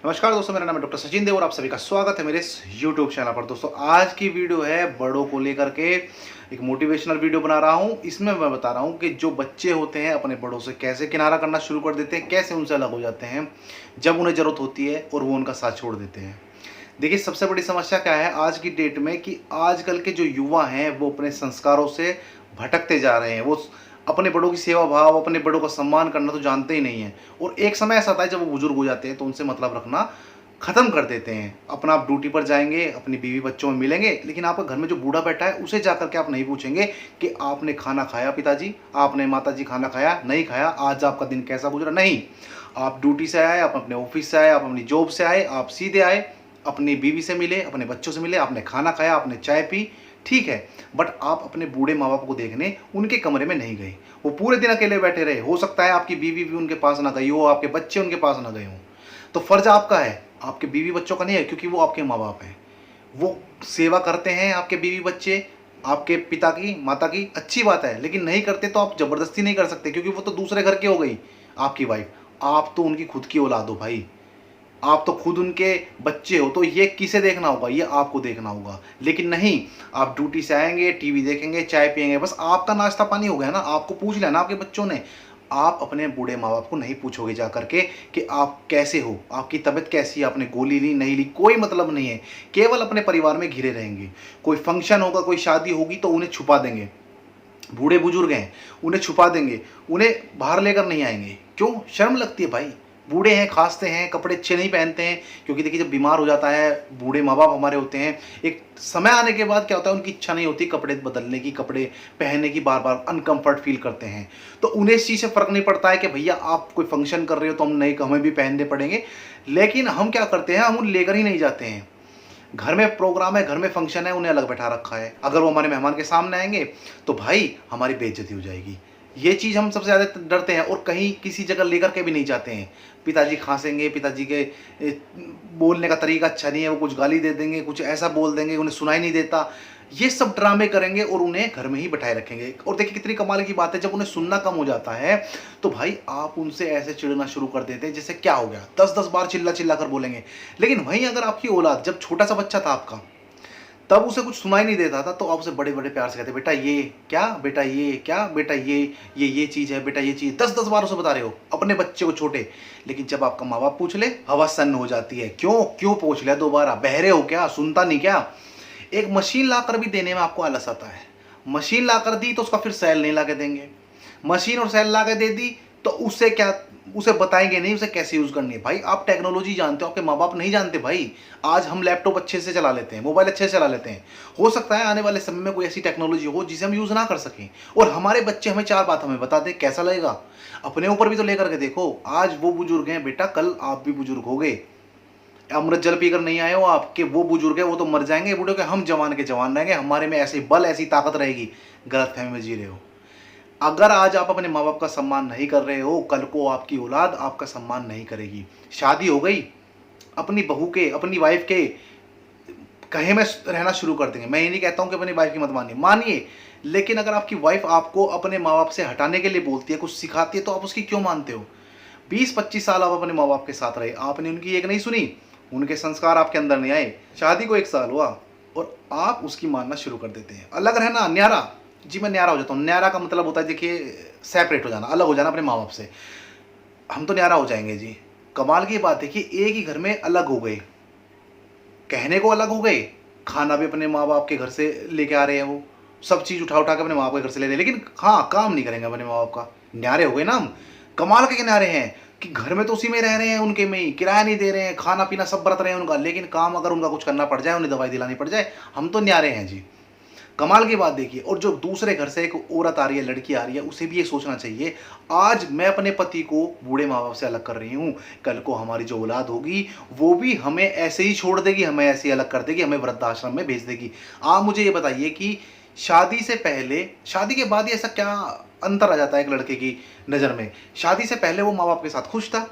नमस्कार दोस्तों, मेरा नाम है डॉक्टर सचिन देव और आप सभी का स्वागत है मेरे इस YouTube चैनल पर। दोस्तों आज की वीडियो है बड़ों को लेकर के, एक मोटिवेशनल वीडियो बना रहा हूं। इसमें मैं बता रहा हूं कि जो बच्चे होते हैं अपने बड़ों से कैसे किनारा करना शुरू कर देते हैं, कैसे उनसे अलग हो जाते हैं जब उन्हें ज़रूरत होती है और वो उनका साथ छोड़ देते हैं। देखिए, सबसे बड़ी समस्या क्या है आज की डेट में कि आजकल के जो युवा हैं वो अपने संस्कारों से भटकते जा रहे हैं। वो अपने बड़ों की सेवा भाव, अपने बड़ों का सम्मान करना तो जानते ही नहीं हैं। और एक समय ऐसा आता है जब वो बुजुर्ग हो जाते हैं तो उनसे मतलब रखना ख़त्म कर देते हैं। अपना आप ड्यूटी पर जाएंगे, अपनी बीवी बच्चों में मिलेंगे, लेकिन आपका घर में जो बूढ़ा बैठा है उसे जाकर के आप नहीं पूछेंगे कि आपने खाना खाया पिताजी, आपने माताजी खाना खाया, नहीं खाया, आज आपका दिन कैसा गुजरा। नहीं, आप ड्यूटी से आए, आप अपने ऑफिस से आए, आप अपनी जॉब से आए, आप सीधे आए, अपनी बीवी से मिले, अपने बच्चों से मिले, आपने खाना खाया, आपने चाय पी, ठीक है। बट आप अपने बूढ़े माँ बाप को देखने उनके कमरे में नहीं गए। वो पूरे दिन अकेले बैठे रहे। हो सकता है आपकी बीवी भी उनके पास ना गई हो, आपके बच्चे उनके पास ना गए हों। तो फर्ज आपका है, आपके बीवी बच्चों का नहीं है, क्योंकि वो आपके माँ बाप हैं। वो सेवा करते हैं, आपके बीवी बच्चे आपके पिता की, माता की, अच्छी बात है। लेकिन नहीं करते तो आप ज़बरदस्ती नहीं कर सकते, क्योंकि वो तो दूसरे घर की हो गई आपकी वाइफ। आप तो उनकी खुद की औलाद हो भाई, आप तो खुद उनके बच्चे हो। तो ये किसे देखना होगा? ये आपको देखना होगा। लेकिन नहीं, आप ड्यूटी से आएंगे, टीवी देखेंगे, चाय पिएंगे, बस आपका नाश्ता पानी हो गया ना। आपको पूछ लेना आपके बच्चों ने। आप अपने बूढ़े माँ बाप को नहीं पूछोगे जा करके कि आप कैसे हो, आपकी तबीयत कैसी है, आपने गोली ली नहीं ली, कोई मतलब नहीं है। केवल अपने परिवार में घिरे रहेंगे। कोई फंक्शन होगा, कोई शादी होगी तो उन्हें छुपा देंगे। बूढ़े बुजुर्ग हैं, उन्हें छुपा देंगे, उन्हें बाहर लेकर नहीं आएंगे। क्यों? शर्म लगती है भाई। बूढ़े हैं, खांसते हैं, कपड़े अच्छे नहीं पहनते हैं। क्योंकि देखिए, जब बीमार हो जाता है, बूढ़े माँ बाप हमारे होते हैं, एक समय आने के बाद क्या होता है, उनकी इच्छा नहीं होती कपड़े बदलने की, कपड़े पहनने की, बार बार अनकंफर्ट फील करते हैं। तो उन्हें इस चीज़ से फ़र्क नहीं पड़ता है कि भैया आप कोई फंक्शन कर रहे हो तो हम नहीं, हमें भी पहनने पड़ेंगे। लेकिन हम क्या करते हैं, हम उन्हें लेकर ही नहीं जाते हैं। घर में प्रोग्राम है, घर में फंक्शन है, उन्हें अलग बैठा रखा है। अगर वो हमारे मेहमान के सामने आएंगे तो भाई हमारी बेइज्जती हो जाएगी। ये चीज़ हम सबसे ज़्यादा डरते हैं और कहीं किसी जगह लेकर के भी नहीं जाते हैं। पिताजी खांसेंगे, पिताजी के बोलने का तरीका अच्छा नहीं है, वो कुछ गाली दे देंगे, कुछ ऐसा बोल देंगे, उन्हें सुनाई नहीं देता। ये सब ड्रामे करेंगे और उन्हें घर में ही बैठाए रखेंगे। और देखिए कितनी कमाल की बात है, जब उन्हें सुनना कम हो जाता है तो भाई आप उनसे ऐसे चिढ़ना शुरू कर देते हैं जैसे क्या हो गया, 10-10 बार चिल्ला चिल्ला कर बोलेंगे। लेकिन वहीं अगर आपकी औलाद, जब छोटा सा बच्चा था आपका, तब उसे कुछ सुनाई नहीं देता था तो आप उसे बड़े बड़े प्यार से कहते, बेटा ये क्या, बेटा ये क्या, बेटा ये चीज़ है, बेटा ये चीज़, 10-10 बार उसे बता रहे हो अपने बच्चे को छोटे। लेकिन जब आपका माँ बाप पूछ ले, हवा सन्न हो जाती है। क्यों क्यों पूछ लिया दोबारा? बहरे हो क्या? सुनता नहीं क्या? एक मशीन लाकर भी देने में आपको आलस आता है। मशीन लाकर दी तो उसका फिर सेल नहीं ला के देंगे। मशीन और सेल ला के दे दी तो उससे क्या, उसे बताएंगे नहीं उसे कैसे यूज़ करनी है। भाई आप टेक्नोलॉजी जानते हो, आपके माँ बाप नहीं जानते भाई। आज हम लैपटॉप अच्छे से चला लेते हैं, मोबाइल अच्छे से चला लेते हैं। हो सकता है आने वाले समय में कोई ऐसी टेक्नोलॉजी हो जिसे हम यूज़ ना कर सकें, और हमारे बच्चे हमें 4 बात हमें बता दें, कैसा लगेगा? अपने ऊपर भी तो लेकर के देखो। आज वो बुजुर्ग हैं बेटा, कल आप भी बुजुर्ग हो गए। अमृत जल पीकर नहीं आए हो आपके, वो बुजुर्ग है वो तो मर जाएंगे बूढ़े के, हम जवान के जवान रहेंगे। हमारे में ऐसे बल, ऐसी ताकत रहेगी। गलत फहमी में जी रहे हो। अगर आज आप अपने माँ बाप का सम्मान नहीं कर रहे हो, कल को आपकी औलाद आपका सम्मान नहीं करेगी। शादी हो गई, अपनी बहू के, अपनी वाइफ के कहे में रहना शुरू कर देंगे। मैं ये नहीं कहता हूँ कि अपनी वाइफ की मत मानिए, मानिए। लेकिन अगर आपकी वाइफ आपको अपने माँ बाप से हटाने के लिए बोलती है, कुछ सिखाती है, तो आप उसकी क्यों मानते हो? 20-25 साल आप अपने माँ बाप के साथ रहे, आपने उनकी एक नहीं सुनी, उनके संस्कार आपके अंदर नहीं आए। शादी को 1 साल हुआ और आप उसकी मानना शुरू कर देते हैं। अलग रहना, न्यारा, जी मैं न्यारा हो जाता हूँ। न्यारा का मतलब होता है देखिए, सेपरेट हो जाना, अलग हो जाना अपने माँ बाप से। हम तो न्यारा हो जाएंगे जी। कमाल की बात है कि एक ही घर में अलग हो गए, कहने को अलग हो गए, खाना भी अपने माँ बाप के घर से लेके आ रहे हैं, वो सब चीज़ उठा उठा के अपने माँ बाप के घर से ले रहे हैं, लेकिन हाँ काम नहीं करेंगे अपने माँ बाप का। न्यारे हो गए ना हम। कमाल के न्यारे हैं कि घर में तो उसी में रह रहे हैं, उनके में ही किराया नहीं दे रहे हैं, खाना पीना सब बरत रहे हैं उनका, लेकिन काम अगर उनका कुछ करना पड़ जाए, उन्हें दवाई दिलानी पड़ जाए, हम तो न्यारे हैं जी। कमाल की बात देखिए। और जो दूसरे घर से एक औरत आ रही है, लड़की आ रही है, उसे भी ये सोचना चाहिए, आज मैं अपने पति को बूढ़े माँ बाप से अलग कर रही हूँ, कल को हमारी जो औलाद होगी वो भी हमें ऐसे ही छोड़ देगी, हमें ऐसे ही अलग कर देगी, हमें वृद्धाश्रम में भेज देगी। आप मुझे ये बताइए कि शादी से पहले, शादी के बाद ही ऐसा क्या अंतर आ जाता है एक लड़के की नज़र में? शादी से पहले वो माँ बाप के साथ खुश था,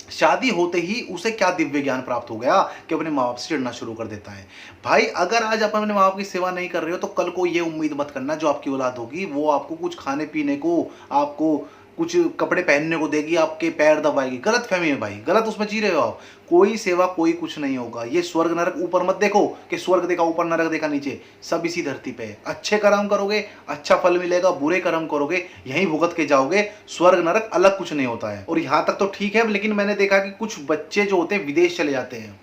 शादी होते ही उसे क्या दिव्य ज्ञान प्राप्त हो गया कि अपने माँ बाप से चिढ़ना शुरू कर देता है। भाई अगर आज आप अपने माँ बाप की सेवा नहीं कर रहे हो तो कल को ये उम्मीद मत करना जो आपकी औलाद होगी वो आपको कुछ खाने पीने को, आपको कुछ कपड़े पहनने को देगी, आपके पैर दबाएगी। गलत फहमी है भाई, गलत उसमें जी रहे हो आप। कोई सेवा कोई कुछ नहीं होगा। ये स्वर्ग नरक ऊपर मत देखो कि स्वर्ग देखा ऊपर नरक देखा नीचे, सब इसी धरती पे है। अच्छे कर्म करोगे अच्छा फल मिलेगा, बुरे कर्म करोगे यहीं भुगत के जाओगे। स्वर्ग नरक अलग कुछ नहीं होता है। और यहाँ तक तो ठीक है, लेकिन मैंने देखा कि कुछ बच्चे जो होते हैं विदेश चले जाते हैं,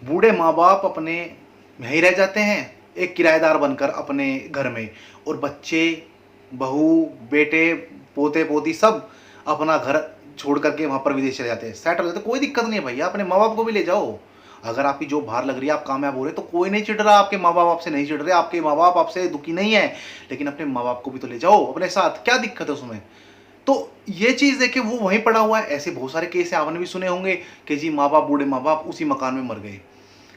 बूढ़े माँ बाप अपने यहीं रह जाते हैं एक किराएदार बनकर अपने घर में, और बच्चे बहू बेटे पोते पोती सब अपना घर छोड़ करके वहाँ पर विदेश चले जाते हैं, सेटल हो जाते हैं। कोई दिक्कत नहीं है भैया, अपने माँ बाप को भी ले जाओ। अगर आपकी जॉब बाहर लग रही है, आप कामयाब हो रहे तो कोई नहीं चिढ़ रहा, आपके माँ बाप आपसे नहीं चिढ़ रहे, आपके माँ बाप आपसे दुखी नहीं है, लेकिन अपने माँ बाप को भी तो ले जाओ अपने साथ, क्या दिक्कत है उसमें। तो ये चीज़ देखे वो वहीं पड़ा हुआ है। ऐसे बहुत सारे केस है, आपने भी सुने होंगे कि जी माँ बाप, बूढ़े माँ बाप उसी मकान में मर गए,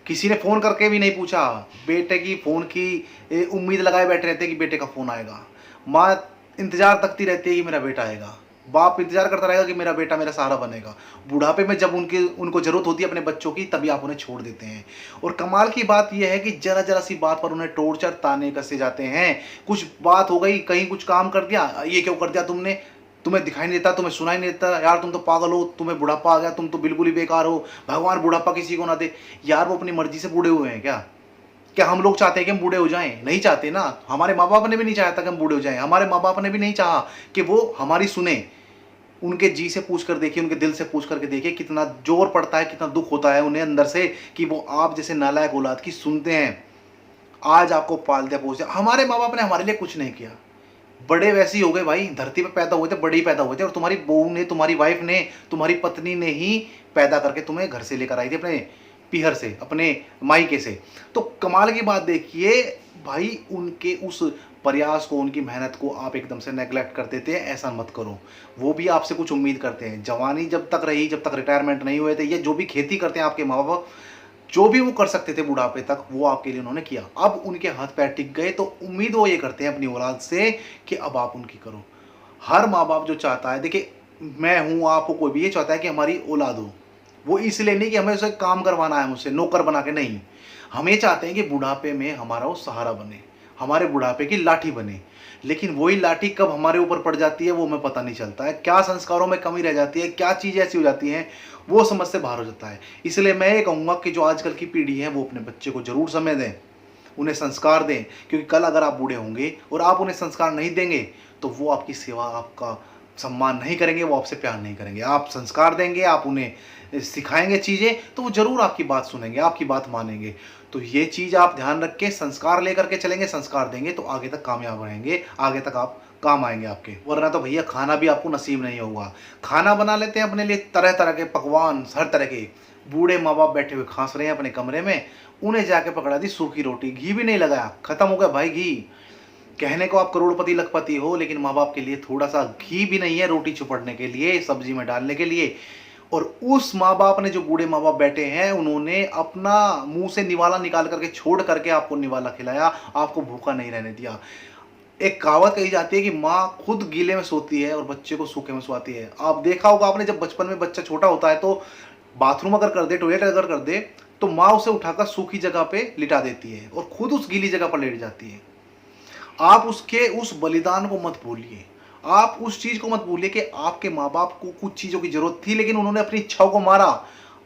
किसी ने फ़ोन करके भी नहीं पूछा। बेटे की फ़ोन की उम्मीद लगाए बैठे रहते हैं कि बेटे का फ़ोन आएगा, माँ इंतज़ार तकती रहती है कि मेरा बेटा आएगा, बाप इंतज़ार करता रहेगा कि मेरा बेटा मेरा सहारा बनेगा। बुढ़ापे में जब उनको ज़रूरत होती है अपने बच्चों की, तभी आप उन्हें छोड़ देते हैं। और कमाल की बात यह है कि ज़रा ज़रा सी बात पर उन्हें टॉर्चर ताने कसे जाते हैं। कुछ बात हो गई, कहीं कुछ काम कर दिया, ये क्यों कर दिया तुमने, तुम्हें दिखाई नहीं देता, तुम्हें सुनाई नहीं देता, यार तुम तो पागल हो, तुम्हें बुढ़ापा आ गया, तुम तो बिल्कुल ही बेकार हो, भगवान बुढ़ापा किसी को ना दे। यार वो अपनी मर्जी से बूढ़े हुए हैं क्या? क्या हम लोग चाहते हैं कि हम बूढ़े हो जाएं? नहीं चाहते ना। हमारे माँ बाप ने भी नहीं चाहा था कि हम बूढ़े हो जाएं, हमारे माँ बाप ने भी नहीं चाहा कि वो हमारी सुने। उनके जी से पूछ कर देखिए, उनके दिल से पूछ करके देखिए कितना जोर पड़ता है, कितना दुख होता है उन्हें अंदर से कि वो आप जैसे नालायक औलाद की सुनते हैं। आज आपको पालते पोसते, हमारे माँ बाप ने हमारे लिए कुछ नहीं किया। बड़े वैसे ही हो गए भाई, धरती पे पैदा हुए थे, बड़े ही पैदा हुए थे, और तुम्हारी बहू ने, तुम्हारी वाइफ ने, तुम्हारी पत्नी ने ही पैदा करके तुम्हें घर से लेकर आई थी, अपने पीहर से, अपने मायके से। तो कमाल की बात देखिए भाई, उनके उस प्रयास को, उनकी मेहनत को आप एकदम से नेगलेक्ट कर देते हैं। ऐसा मत करो। वो भी आपसे कुछ उम्मीद करते हैं। जवानी जब तक रही, जब तक रिटायरमेंट नहीं हुए थे, ये जो भी खेती करते हैं आपके माँ बाप, जो भी वो कर सकते थे बुढ़ापे तक, वो आपके लिए उन्होंने किया। अब उनके हाथ पैर टिक गए तो उम्मीद वो ये करते हैं अपनी औलाद से कि अब आप उनकी करो। हर माँ बाप जो चाहता है, देखिए मैं हूँ, आप हो, कोई भी ये चाहता है कि हमारी औलाद हो। वो इसलिए नहीं कि हमें उसे काम करवाना है, मुझसे नौकर बना के नहीं। हम ये चाहते हैं कि बुढ़ापे में हमारा वो सहारा बने, हमारे बुढ़ापे की लाठी बने। लेकिन वही लाठी कब हमारे ऊपर पड़ जाती है वो हमें पता नहीं चलता है। क्या संस्कारों में कमी रह जाती है, क्या चीज़ ऐसी हो जाती है, वो समझ से बाहर हो जाता है। इसलिए मैं ये कहूँगा कि जो आजकल की पीढ़ी है वो अपने बच्चे को ज़रूर समय दें, उन्हें संस्कार दें। क्योंकि कल अगर आप बूढ़े होंगे और आप उन्हें संस्कार नहीं देंगे तो वो आपकी सेवा, आपका सम्मान नहीं करेंगे, वो आपसे प्यार नहीं करेंगे। आप संस्कार देंगे, आप उन्हें सिखाएंगे चीज़ें, तो वो ज़रूर आपकी बात सुनेंगे, आपकी बात मानेंगे। तो ये चीज़ आप ध्यान रख के संस्कार लेकर के चलेंगे, संस्कार देंगे तो आगे तक कामयाब रहेंगे, आगे तक आप काम आएंगे आपके। वरना तो भैया खाना भी आपको नसीब नहीं होगा। खाना बना लेते हैं अपने लिए तरह तरह के पकवान, हर तरह के। बूढ़े माँ बाप बैठे हुए खांस रहे हैं अपने कमरे में, उन्हें जाके पकड़ा दी सूखी रोटी, घी भी नहीं लगाया, खत्म हो गया भाई घी। कहने को आप करोड़पति लखपति हो, लेकिन माँ बाप के लिए थोड़ा सा घी भी नहीं है रोटी चुपड़ने के लिए, सब्जी में डालने के लिए। और उस माँ बाप ने, जो बूढ़े माँ बाप बैठे हैं, उन्होंने अपना मुंह से निवाला निकाल करके छोड़ करके आपको निवाला खिलाया, आपको भूखा नहीं रहने दिया। एक कहावत कही जाती है कि माँ खुद गीले में सोती है और बच्चे को सूखे में सुलाती है। आप देखा होगा आपने, जब बचपन में बच्चा छोटा होता है तो बाथरूम अगर कर दे, टॉयलेट अगर कर दे, तो माँ उसे उठाकर सूखी जगह पे लिटा देती है और खुद उस गीली जगह पर लेट जाती है। आप उसके उस बलिदान को मत भूलिए, आप उस चीज़ को मत भूलिए कि आपके माँ बाप को कुछ चीज़ों की ज़रूरत थी, लेकिन उन्होंने अपनी इच्छाओं को मारा,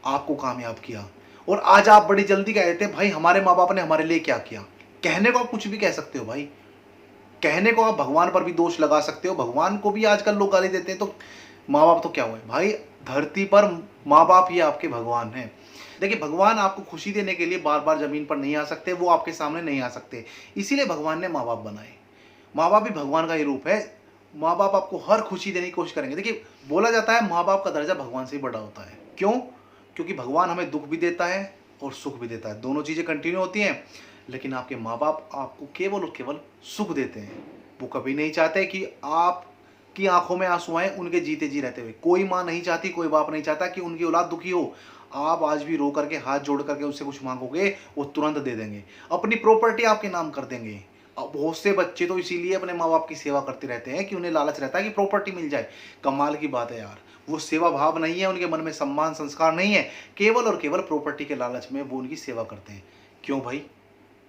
आपको कामयाब किया। और आज आप बड़ी जल्दी कह देते हैं भाई हमारे माँ बाप ने हमारे लिए क्या किया। कहने को आप कुछ भी कह सकते हो भाई, कहने को आप भगवान पर भी दोष लगा सकते हो। भगवान को भी आजकल लोग गाली देते हैं, तो माँ बाप तो क्या हुए भाई, धरती पर माँ बाप ही आपके भगवान हैं। देखिए भगवान आपको खुशी देने के लिए बार बार जमीन पर नहीं आ सकते, वो आपके सामने नहीं आ सकते, इसीलिए भगवान ने माँ बाप बनाए। माँ बाप भी भगवान का ही रूप है। माँ बाप आपको हर खुशी देने की कोशिश करेंगे। देखिए बोला जाता है माँ बाप का दर्जा भगवान से ही बड़ा होता है। क्यों? क्योंकि भगवान हमें दुख भी देता है और सुख भी देता है, दोनों चीज़ें कंटिन्यू होती हैं। लेकिन आपके माँ बाप आपको केवल और केवल सुख देते हैं। वो कभी नहीं चाहते कि आपकी आंखों में आंसू आए उनके जीते जी रहते हुए। कोई माँ नहीं चाहती, कोई बाप नहीं चाहता कि उनकी औलाद दुखी हो। आप आज भी रो करके, हाथ जोड़ करके उससे कुछ मांगोगे, वो तुरंत दे देंगे। अपनी प्रॉपर्टी आपके नाम कर देंगे। अब बहुत से बच्चे तो इसीलिए अपने माँ बाप की सेवा करते रहते हैं कि उन्हें लालच रहता है कि प्रॉपर्टी मिल जाए। कमाल की बात है यार, वो सेवा भाव नहीं है, उनके मन में सम्मान संस्कार नहीं है, केवल और केवल प्रॉपर्टी के लालच में वो उनकी सेवा करते हैं। क्यों भाई?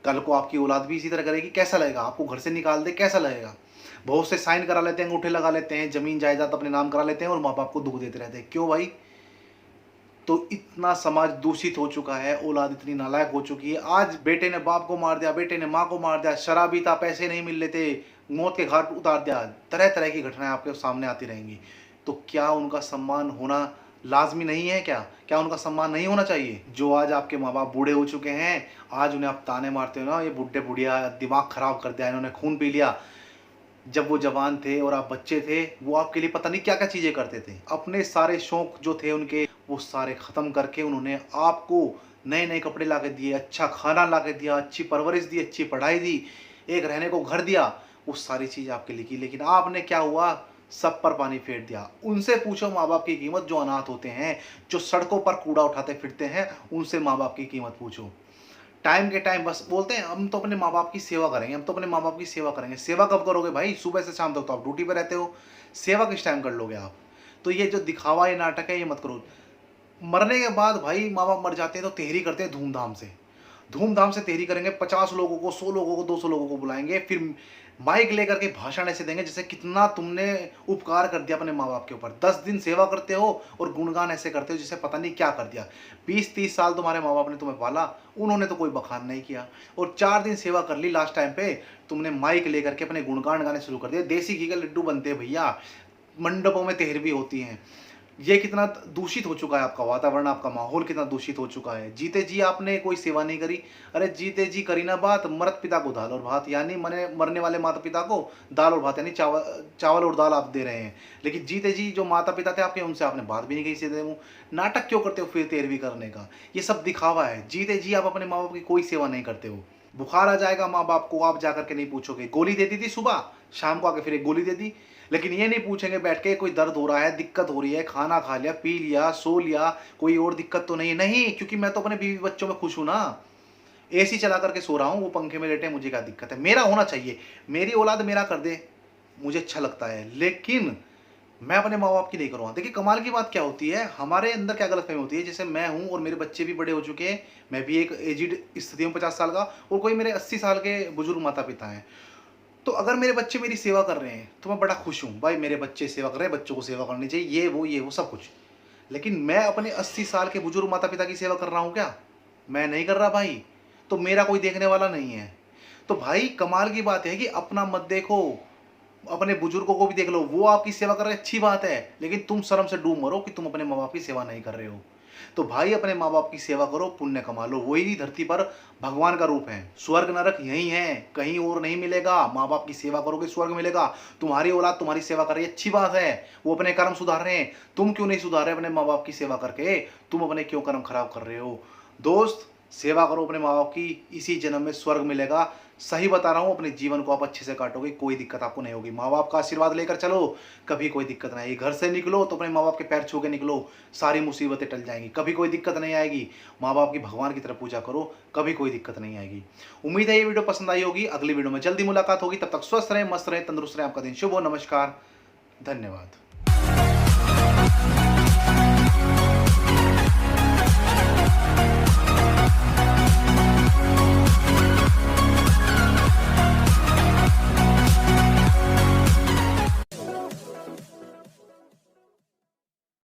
कल को आपकी औलाद भी इसी तरह करेगी, कैसा लगेगा? आपको घर से निकाल दे, कैसा लगेगा? बहुत से साइन करा लेते हैं, अंगूठे लगा लेते हैं, ज़मीन जायदाद अपने नाम करा लेते हैं और माँ बाप को दुख देते रहते हैं। क्यों भाई? तो इतना समाज दूषित हो चुका है, औलाद इतनी नालायक हो चुकी है। आज बेटे ने बाप को मार दिया, बेटे ने माँ को मार दिया, शराबी था, पैसे नहीं मिल रहे थे, मौत के घाट उतार दिया। तरह तरह की घटनाएं आपके सामने आती रहेंगी। तो क्या उनका सम्मान होना लाजमी नहीं है? क्या उनका सम्मान नहीं होना चाहिए? जो आज आपके माँ बाप बूढ़े हो चुके हैं, आज उन्हें आप ताने मारते हो ना, ये बुढ़े बुढ़िया, दिमाग खराब कर दिया, इन्होंने खून पी लिया। जब वो जवान थे और आप बच्चे थे, वो आपके लिए पता नहीं क्या क्या चीज़ें करते थे। अपने सारे शौक जो थे उनके, वो सारे ख़त्म करके उन्होंने आपको नए नए कपड़े ला के दिए, अच्छा खाना ला के दिया, अच्छी परवरिश दी, अच्छी पढ़ाई दी, एक रहने को घर दिया। वो सारी चीज़ आपके लिए की, लेकिन आपने क्या हुआ, सब पर पानी फेर दिया। उनसे पूछो माँ बाप की कीमत, जो अनाथ होते हैं, जो सड़कों पर कूड़ा उठाते फिरते हैं, उनसे माँ बाप की कीमत पूछो। टाइम के टाइम बस बोलते हैं हम तो अपने माँ बाप की सेवा करेंगे, हम तो अपने माँ बाप की सेवा करेंगे। सेवा कब करोगे भाई? सुबह से शाम तक तो आप ड्यूटी पे रहते हो, सेवा किस टाइम कर लोगे आप? तो ये जो दिखावा, ये नाटक है, ये मत करो। मरने के बाद भाई माँ बाप मर जाते हैं तो तेहरी करते हैं धूमधाम से। धूमधाम से तेहरी करेंगे, 50 लोगों को, 100 लोगों को, 200 लोगों को बुलाएंगे, फिर माइक लेकर के भाषण ऐसे देंगे जैसे कितना तुमने उपकार कर दिया अपने माँ बाप के ऊपर। 10 दिन सेवा करते हो और गुणगान ऐसे करते हो जैसे पता नहीं क्या कर दिया। 20-30 साल तुम्हारे माँ बाप ने तुम्हें पाला, उन्होंने तो कोई बखान नहीं किया, और 4 दिन सेवा कर ली, लास्ट टाइम पे तुमने माइक लेकर के अपने गुणगान गाने शुरू कर दिए। देसी घी के लड्डू बनते हैं भैया, मंडपों में तेहर भी होती हैं। ये कितना दूषित हो चुका है आपका वातावरण, आपका माहौल कितना दूषित हो चुका है। जीते जी आपने कोई सेवा नहीं करी। अरे जीते जी करी ना बात, मरत पिता को दाल और भात, यानी मरने वाले माता पिता को दाल और भात, यानी चावल और दाल आप दे रहे हैं। लेकिन जीते जी जो माता पिता थे आपके, उनसे आपने बात भी नहीं कही सीधे मुंह। नाटक क्यों करते हो फिर तेरहवीं करने का? ये सब दिखावा है। जीते जी आप अपने माँ बाप की कोई सेवा नहीं करते हो। बुखार आ जाएगा माँ बाप को, आप जाकर के नहीं पूछोगे। गोली दे दी थी सुबह, शाम को आके फिर एक गोली दे दी। लेकिन ये नहीं पूछेंगे बैठ के कोई दर्द हो रहा है, दिक्कत हो रही है, खाना खा लिया, पी लिया, सो लिया, कोई और दिक्कत तो नहीं है? नहीं, क्योंकि मैं तो अपने बीवी बच्चों में खुश हूं ना। एसी चला करके सो रहा हूँ, वो पंखे में लेटे, मुझे क्या दिक्कत है? मेरा होना चाहिए, मेरी औलाद मेरा कर दे, मुझे अच्छा लगता है, लेकिन मैं अपने माँ बाप की नहीं करूँगा। देखिए कमाल की बात क्या होती है, हमारे अंदर क्या गलतफहमी होती है, जैसे मैं हूँ और मेरे बच्चे भी बड़े हो चुके हैं, मैं भी एक एजिड स्थिति हूँ 50 साल का, और कोई मेरे 80 साल के बुजुर्ग माता पिता हैं। तो अगर मेरे बच्चे मेरी सेवा कर रहे हैं तो मैं बड़ा खुश हूँ, भाई मेरे बच्चे सेवा कर रहे हैं, बच्चों को सेवा करनी चाहिए, ये वो सब कुछ। लेकिन मैं अपने 80 साल के बुजुर्ग माता पिता की सेवा कर रहा हूँ क्या? मैं नहीं कर रहा भाई। तो मेरा कोई देखने वाला नहीं है। तो भाई कमाल की बात है कि अपना मत देखो, अपने बुजुर्गों को भी देख लो, वो आपकी सेवा कर रहे हैं, अच्छी बात है, लेकिन तुम शर्म से डूब मरो कि तुम अपने माँ बाप की सेवा नहीं कर रहे हो। तो भाई अपने माँ बाप की सेवा करो, पुण्य कमा लो, वही धरती पर भगवान का रूप है। स्वर्ग नरक यही है, कहीं और नहीं मिलेगा। माँ बाप की सेवा करोगे स्वर्ग मिलेगा। तुम्हारी औलाद तुम्हारी सेवा कर रही है, अच्छी बात है, वो अपने कर्म सुधार रहे हैं, तुम क्यों नहीं सुधार रहे अपने माँ बाप की सेवा करके? तुम अपने क्यों कर्म खराब कर रहे हो? दोस्त, सेवा करो अपने माँ बाप की, इसी जन्म में स्वर्ग मिलेगा। सही बता रहा हूँ, अपने जीवन को आप अच्छे से काटोगे, कोई दिक्कत आपको नहीं होगी। माँ बाप का आशीर्वाद लेकर चलो, कभी कोई दिक्कत नहीं आएगी। घर से निकलो तो अपने माँ बाप के पैर छू के निकलो, सारी मुसीबतें टल जाएंगी, कभी कोई दिक्कत नहीं आएगी। माँ बाप की भगवान की तरह पूजा करो, कभी कोई दिक्कत नहीं आएगी। उम्मीद है ये वीडियो पसंद आई होगी। अगली वीडियो में जल्दी मुलाकात होगी, तब तक स्वस्थ रहें, मस्त रहें, तंदुरुस्त रहें। आपका दिन शुभ हो। नमस्कार, धन्यवाद।